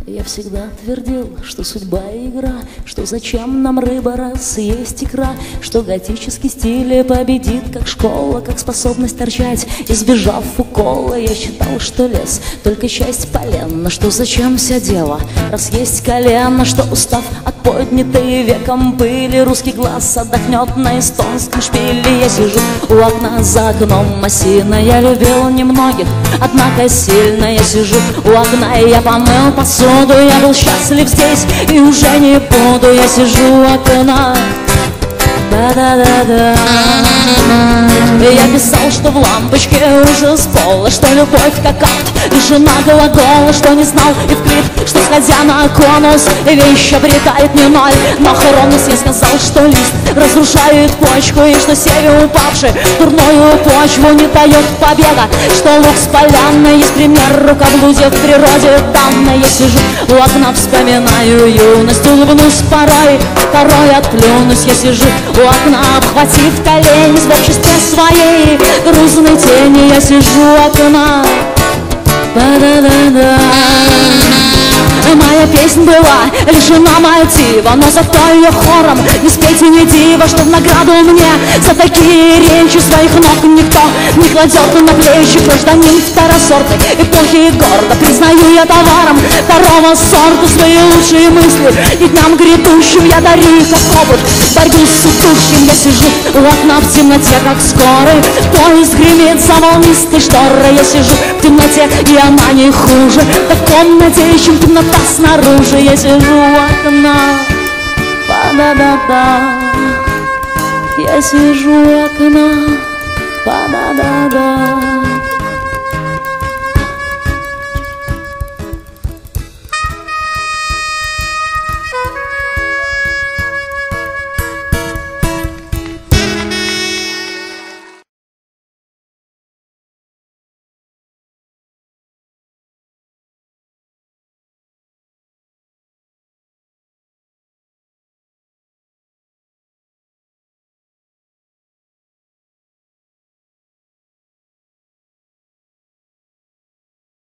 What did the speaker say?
Я всегда твердил, что судьба игра, что зачем нам рыба, раз есть икра, что готический стиль победит, как школа, как способность торчать, избежав укола. Я считал, что лес только часть полена, что зачем вся дело, раз есть колено, что устав от поднятой веком пыли, русский глаз отдохнет на эстонском шпиле. Я сижу у окна, за окном осина, я любил немногих, однако сильно. Я сижу у окна, и я помыл посуду, я был счастлив здесь и уже не буду. Я сижу у окна, да-да-да-да. Я писал, что в лампочке ужас пола, что любовь как акт и жена глагола, что не знал Евклид, что сходя на конус вещь обретает не ноль, но хронос. Я сказал, что лист разрушает почку, и что север упавший дурную почву не дает побега, что лук с поляны есть пример рукоблудия в природе данной. Я сижу у окна, вспоминаю юность, улыбнусь порой отплюнусь. Я сижу у окна, обхватив колени, в обществе своей грузной тени. Я сижу у окна, да-да-да-да. Моя песня была лишена мотива, но зато ее хором не спеть и не диво, что в награду мне за такие речи своих ног никто не кладет на плечи. Гражданин второсортной эпохи, гордо признаю я товаром второго сорта свои лучшие мысли, и дням грядущим я дарю их как опыт борьбу с утущим. Я сижу у окна в темноте, как скорый поезд гремит за волнистой шторой. Я сижу в темноте, и она не хуже, да в комнате, чем темнота снаружи. Я сижу у окна, па-да-да-да. Я сижу у окна, па-да-да-да.